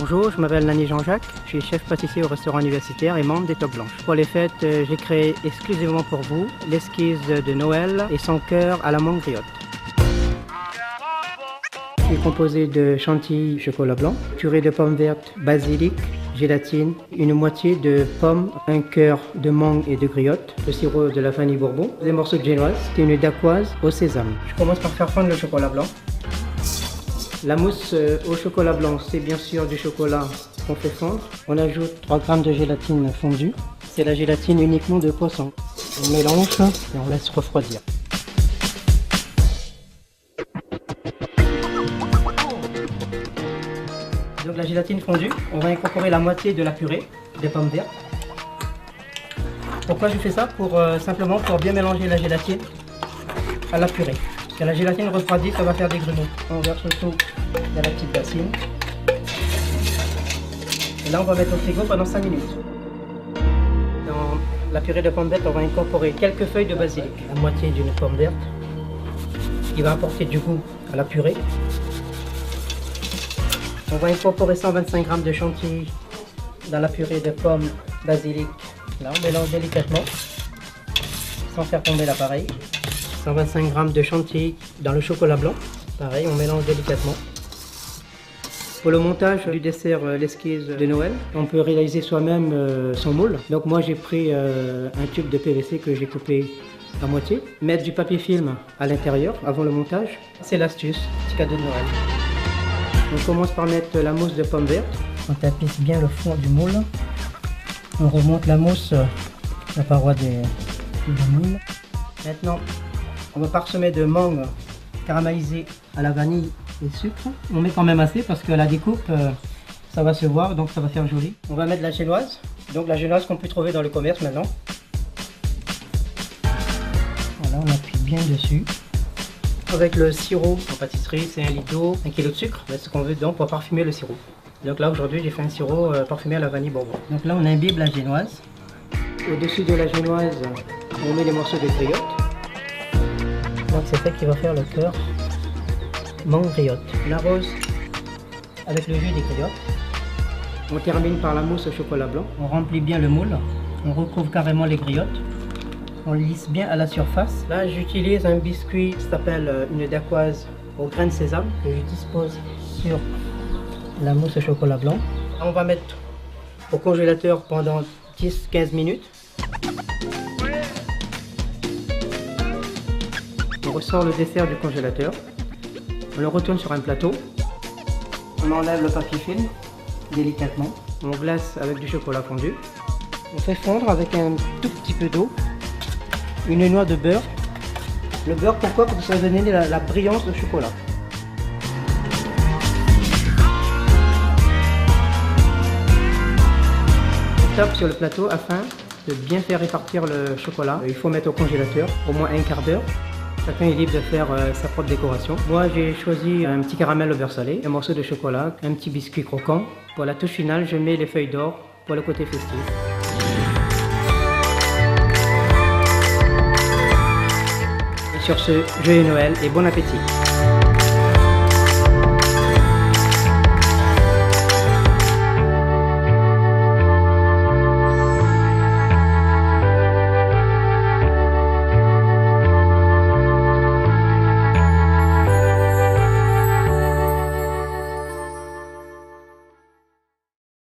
Bonjour, je m'appelle Nani Jean-Jacques, je suis chef pâtissier au restaurant universitaire et membre des Toques Blanches. Pour les fêtes, j'ai créé exclusivement pour vous l'esquisse de Noël et son cœur à la mangue griotte. Je suis composé de chantilly chocolat blanc, purée de pommes vertes, basilic, gélatine, une moitié de pommes, un cœur de mangue et de griotte, le sirop de la vanille bourbon, des morceaux de génoise et une dacquoise au sésame. Je commence par faire fondre le chocolat blanc. La mousse au chocolat blanc, c'est bien sûr du chocolat qu'on fait fondre. On ajoute 3 g de gélatine fondue. C'est la gélatine uniquement de poisson. On mélange et on laisse refroidir. Donc la gélatine fondue, on va incorporer la moitié de la purée des pommes vertes. Pourquoi je fais ça? Simplement pour bien mélanger la gélatine à la purée. Quand la gélatine refroidit, ça va faire des grumeaux. On verse tout dans la petite bassine. Et là, on va mettre au frigo pendant 5 minutes. Dans la purée de pommes vertes, on va incorporer quelques feuilles de basilic, la moitié d'une pomme verte, qui va apporter du goût à la purée. On va incorporer 125 g de chantilly dans la purée de pommes, basilic. Là, on mélange délicatement, sans faire tomber l'appareil. 125 g de chantilly dans le chocolat blanc. Pareil, on mélange délicatement. Pour le montage du dessert l'esquisse de Noël, on peut réaliser soi-même son moule. Donc moi j'ai pris un tube de PVC que j'ai coupé à moitié. Mettre du papier film à l'intérieur avant le montage. C'est l'astuce, petit cadeau de Noël. On commence par mettre la mousse de pommes vertes. On tapisse bien le fond du moule. On remonte la mousse la paroi du moule. Maintenant, on va parsemer de mangue caramélisée à la vanille et sucre. On met quand même assez parce que la découpe, ça va se voir, donc ça va faire joli. On va mettre la génoise, donc la génoise qu'on peut trouver dans le commerce maintenant. Voilà, on appuie bien dessus. Avec le sirop en pâtisserie, c'est 1 litre d'eau, 1 kg de sucre. On met ce qu'on veut dedans pour parfumer le sirop. Donc là aujourd'hui j'ai fait un sirop parfumé à la vanille bourbon. Donc là on imbibe la génoise. Au-dessus de la génoise, on met les morceaux de griotte. Donc c'est ça qui va faire le cœur mangue griotte. On arrose avec le jus des griottes. On termine par la mousse au chocolat blanc. On remplit bien le moule. On recouvre carrément les griottes. On lisse bien à la surface. Là j'utilise un biscuit qui s'appelle une dacquoise au grain de sésame que je dispose sur la mousse au chocolat blanc. Là, on va mettre au congélateur pendant 10-15 minutes. On ressort le dessert du congélateur, on le retourne sur un plateau, on enlève le papier film délicatement, on glace avec du chocolat fondu, on fait fondre avec un tout petit peu d'eau, une noix de beurre. Le beurre pourquoi? Parce que ça va donner la brillance au chocolat. On tape sur le plateau afin de bien faire répartir le chocolat. Il faut mettre au congélateur au moins un quart d'heure. Chacun est libre de faire sa propre décoration. Moi j'ai choisi un petit caramel au beurre salé, un morceau de chocolat, un petit biscuit croquant. Pour la touche finale, je mets les feuilles d'or pour le côté festif. Et sur ce, joyeux Noël et bon appétit!